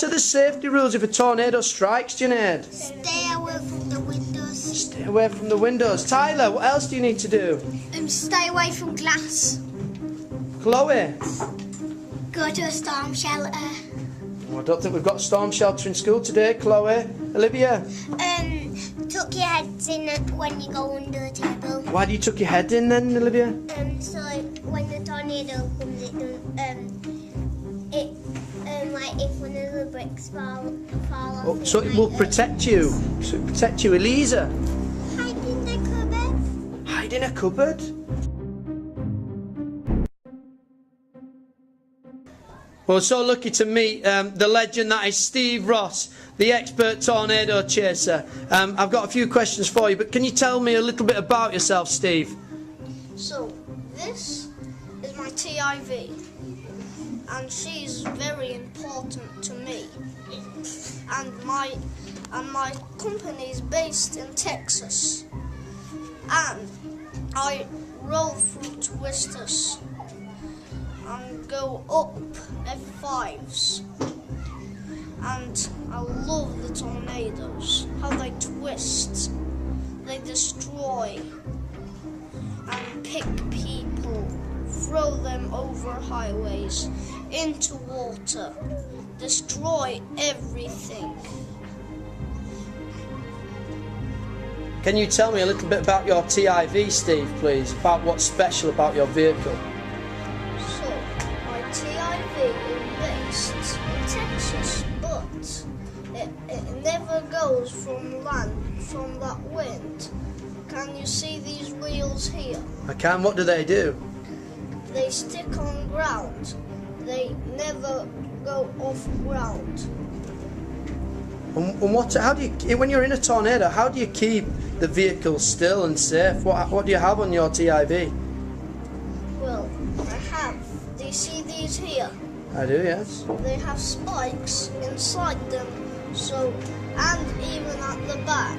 what are the safety rules if a tornado strikes, Junaid? Stay away from the windows. Stay away from the windows. Tyler, what else do you need to do? Stay away from glass. Chloe? Go to a storm shelter. Oh, I don't think we've got a storm shelter in school today, Chloe. Olivia? Tuck your heads in when you go under the table. Why do you tuck your head in then, Olivia? So when the tornado comes, like if one of the bricks fall off. Oh, so it will protect you. So it protect you. Elisa? Hide in the cupboard. Hide in a cupboard? Well, so lucky to meet the legend that is Steve Ross, the expert tornado chaser. I've got a few questions for you, but can you tell me a little bit about yourself, Steve? So, this is my TIV, and she's very important to me. And my company is based in Texas, and I roll through twisters and go up F5s, and I love the tornadoes, how they twist, they destroy and pick people, throw them over highways, into water, destroy everything. Can you tell me a little bit about your TIV, Steve, please? About what's special about your vehicle? So, my TIV is based in Texas, but it never goes from land, from that wind. Can you see these wheels here? I can. What do they do? They stick on ground. They never go off ground. And what? How do you? When you're in a tornado, how do you keep the vehicle still and safe? What do you have on your TIV? Well, I have. Do you see these here? I do, yes. They have spikes inside them, so, and even at the back,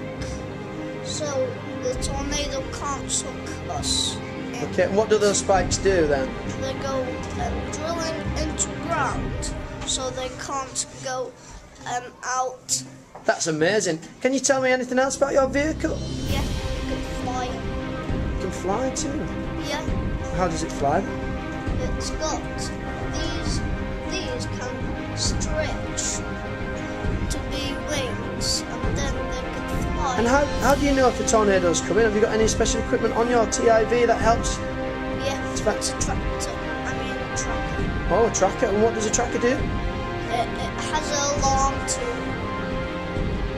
so the tornado can't suck us. Okay. And what do those spikes do then? They go drilling into ground, so they can't go out. That's amazing. Can you tell me anything else about your vehicle? Yeah, you can fly. You can fly too. Yeah, How does it fly? it's got these can stretch to be wings, and then they can fly. And how do you know if a tornado's coming? Have you got any special equipment on your TIV that helps? Yeah, it's a tractor. A tracker. Oh, a tracker. And what does a tracker do? It has an alarm too.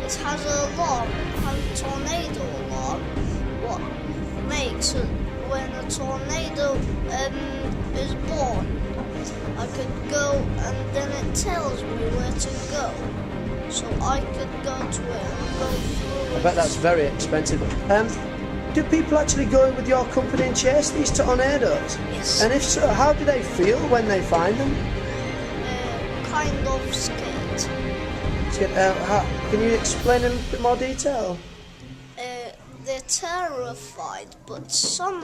It has an alarm, it has a tornado alarm. What makes it when a tornado is born? I could go and then it tells me where to go. So I could go to it and go through I it. bet that's very expensive. Do people actually go in with your company and chase these tornadoes? Yes. And if so, how do they feel when they find them? Kind of scared. Can you explain in a bit more detail? They're terrified, but some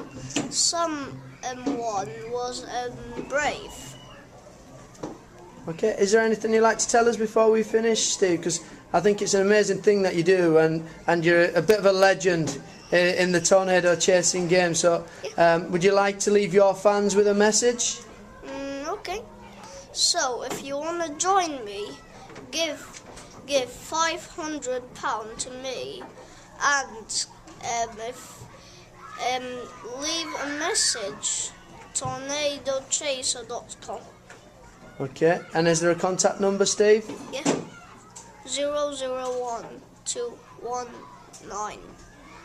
one was brave. Okay, is there anything you'd like to tell us before we finish, Steve? Because I think it's an amazing thing that you do, and you're a bit of a legend in the tornado chasing game. So, would you like to leave your fans with a message? Okay. So if you want to join me, give £500 to me, and leave a message tornadochaser.com. Okay, and is there a contact number, Steve? Yeah. 001219.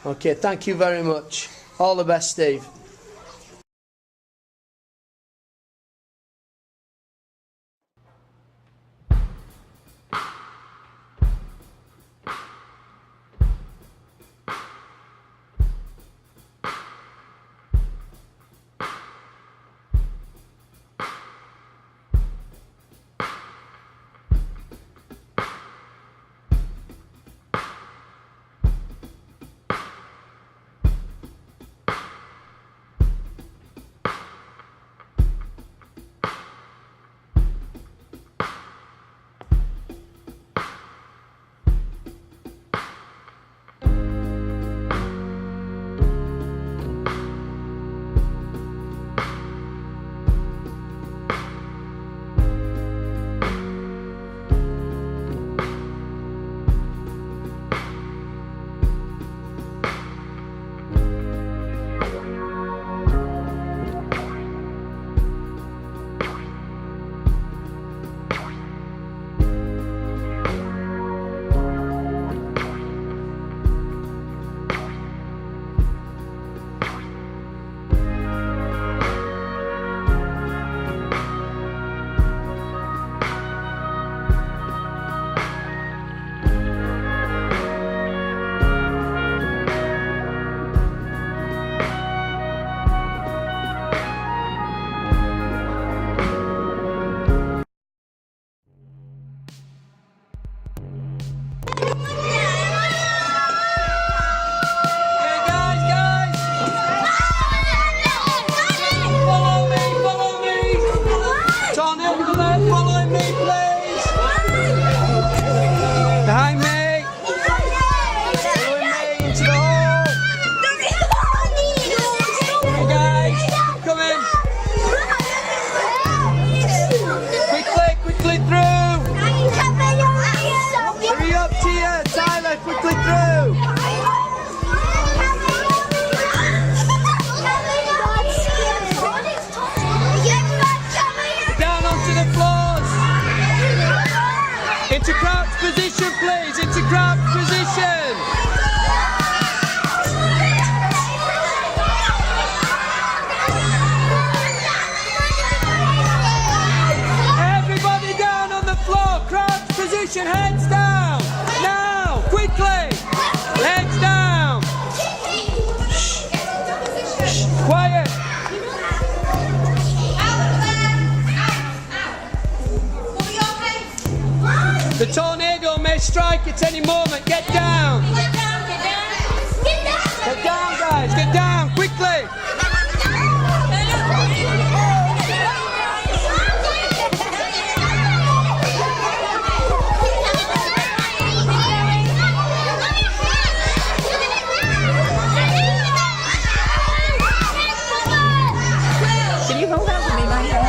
Okay, thank you very much. All the best, Steve. Into crouch position, please. Into crouch position. Everybody down on the floor. Crouch position. Heads down. Now, quickly. Heads down. Shh. Shh. Quiet. The tornado may strike at any moment. Get down. Get down, guys. Get down quickly. Can you hold out for me, my hand?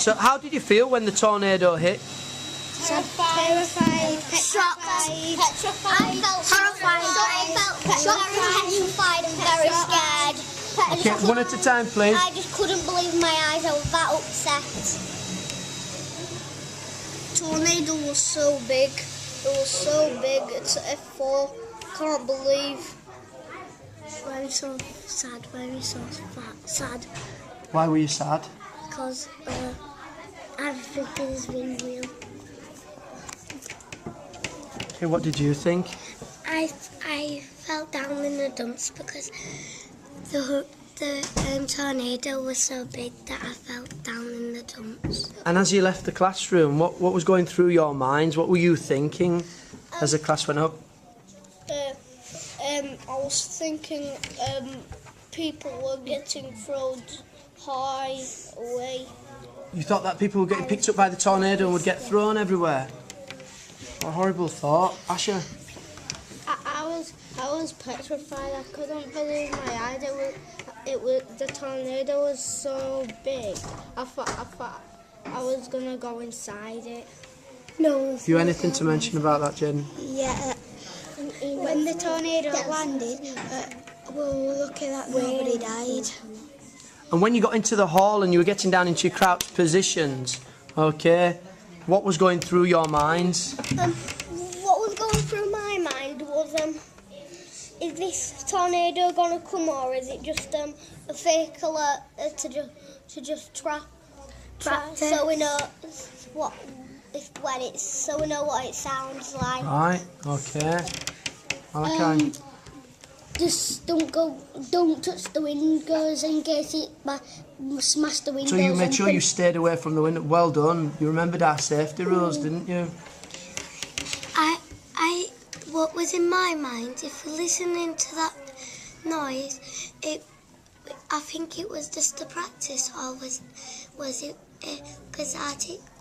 So how did you feel when the tornado hit? Terrified, shocked, petrified, horrified, petrified and very scared. Okay, one at a time, please. I just couldn't believe my eyes, I was that upset. Tornado was so big. It was so big. It's an F4. Can't believe. Very so sad. Very so sad. Why were you sad? Because everything has been real. Okay, what did you think? I fell down in the dumps because the tornado was so big that I fell down in the dumps. And as you left the classroom, what was going through your minds? What were you thinking as the class went up? I was thinking people were getting thrown high away. You thought that people were getting picked up by the tornado and would get thrown everywhere? What a horrible thought. Asher? I was petrified. I couldn't believe my eyes. The tornado was so big. I thought I was gonna go inside it. No. Have you anything to mention about that, Jen? Yeah. When the tornado landed, we were lucky that nobody died. And when you got into the hall and you were getting down into your crouched positions, okay, what was going through your minds? What was going through my mind was, is this tornado gonna come, or is it just a fake alert to just trap so we know so we know what it sounds like. Right, okay. Okay. Just don't touch the windows in case it smash the windows. So you made sure you stayed away from the window. Well done. You remembered our safety rules, didn't you? What was in my mind, if we're listening to that noise, I think it was just a practice, or was it? Because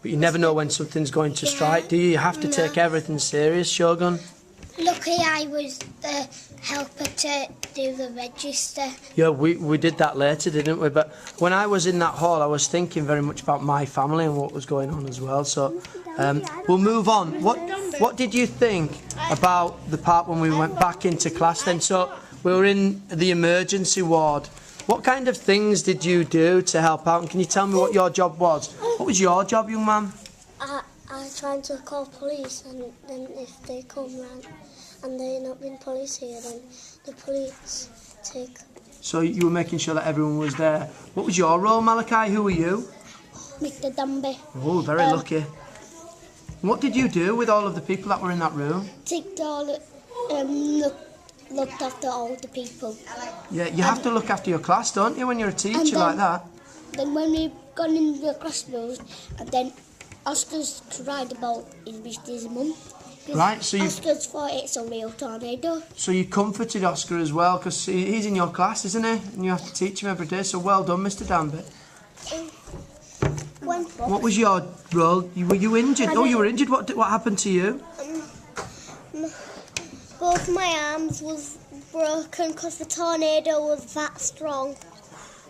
But you never know when something's going to strike, do you? You have to take everything serious, Shogun. Luckily, I was the helper to do the register. Yeah, we did that later, didn't we? But when I was in that hall, I was thinking very much about my family and what was going on as well. So we'll move on. What did you think about the part when we went back into class then? So we were in the emergency ward. What kind of things did you do to help out? And can you tell me what your job was? What was your job, young man? I was trying to call police, and then if they come round and they're not being police here, then the police take. So you were making sure that everyone was there. What was your role, Malachi? Who were you? Mr. Dunby. Oh, very lucky. What did you do with all of the people that were in that room? Looked after all the people. Yeah, you have to look after your class, don't you, when you're a teacher like that? Then when we got in the classrooms, and then Oscar's cried about his mum. Right, so Oscar's thought it's a real tornado. So you comforted Oscar as well, because he's in your class, isn't he? And you have to teach him every day, so well done, Mr. Danby. What was your role? Were you injured? Oh, you were injured. What happened to you? Both my arms was broken because the tornado was that strong.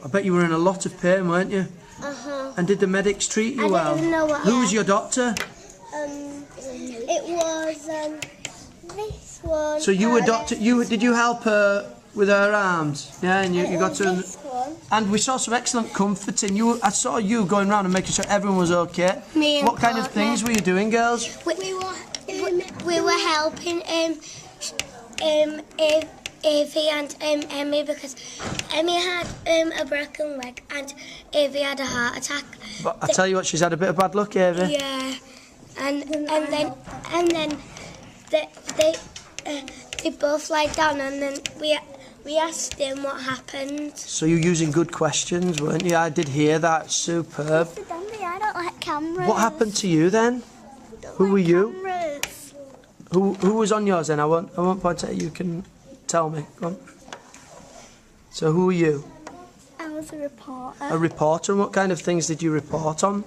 I bet you were in a lot of pain, weren't you? And did the medics treat you well? didn't know what Who was your doctor? It was this one. So you were doctor. Did you help her with her arms? Yeah, and you got to. This one. And we saw some excellent comforting. I saw you going around and making sure everyone was okay. Me and what kind of partner. things were you doing, girls? We were helping Evie and Emmy, because Emmy had a broken leg and Evie had a heart attack. But I tell you what, she's had a bit of bad luck, Evie. Yeah, and then they both lied down, and then we asked him what happened. So you're using good questions, weren't you? I did hear that. Superb. Mr. Dunby, I don't like cameras. What happened to you then? Who were you? Cameras. Who was on yours then? I won't point at you. You can tell me. Go on. So who were you? I was a reporter. A reporter. And what kind of things did you report on?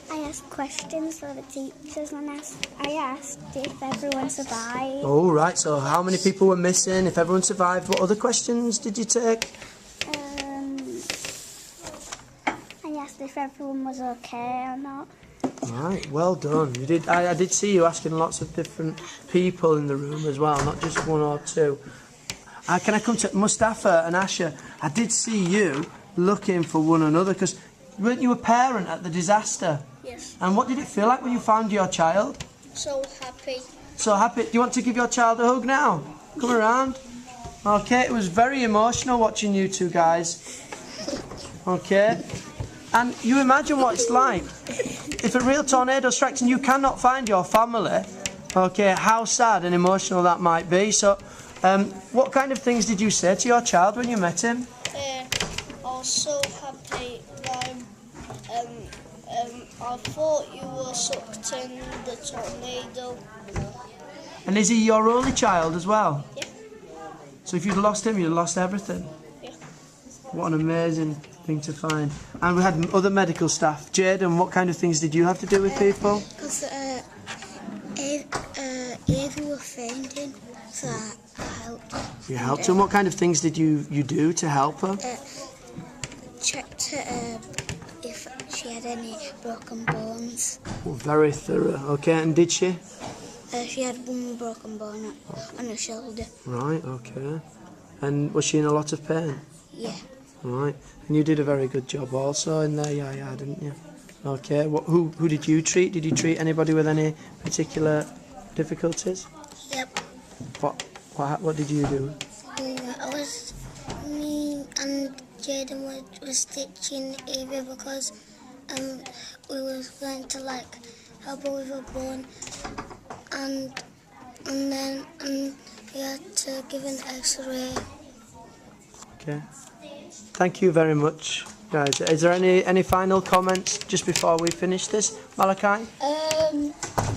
I asked questions for the teachers, and I asked if everyone survived. Oh, right. So how many people were missing? If everyone survived, what other questions did you take? I asked if everyone was okay or not. Right, well done. You did. I did see you asking lots of different people in the room as well, not just one or two. Can I come to Mustafa and Asher? I did see you looking for one another, because weren't you a parent at the disaster? Yes. And what did it feel like when you found your child? So happy. So happy. Do you want to give your child a hug now? Come around. Okay, it was very emotional watching you two guys. Okay. And you imagine what it's like if a real tornado strikes and you cannot find your family. Okay, how sad and emotional that might be. So, what kind of things did you say to your child when you met him? I was so happy. I thought you were sucked in the tornado. And is he your only child as well? Yeah. So if you'd lost him, you'd lost everything. Yeah. What an amazing thing to find. And we had other medical staff. Jaden, what kind of things did you have to do with people? Because fainting, so I helped her. You helped her. And what kind of things did you do to help her? Checked if she had any broken bones. Oh, very thorough. Okay, and did she? She had one broken bone on her shoulder. Right, okay. And was she in a lot of pain? Yeah. Right. And you did a very good job also in there, yeah, didn't you? Okay. Who did you treat? Did you treat anybody with any particular difficulties? Yep. What did you do? Me and Jaden was stitching Evie because we was going to like help her with a bone, and then we had to give an X-ray. Okay. Thank you very much, guys. Is there any final comments just before we finish this, Malachi?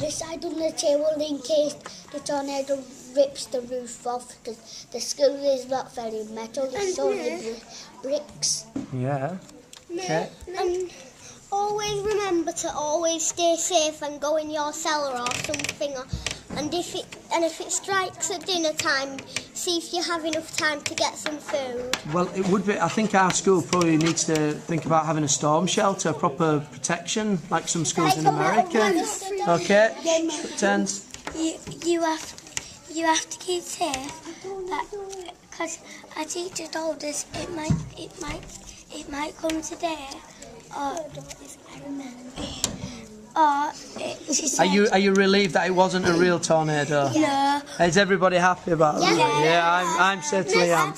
Decide on the table in case the tornado rips the roof off, because the school is not very metal, it's only bricks. Yeah. Okay. And always remember to always stay safe and go in your cellar or something. And if it strikes at dinner time, see if you have enough time to get some food. Well, it would be. I think our school probably needs to think about having a storm shelter, proper protection, like some schools in America. Okay. Turns. You have to keep safe, because our teacher told us it might come today, she said, Are you relieved that it wasn't a real tornado? no. Is everybody happy about that? Yeah, I'm certainly am.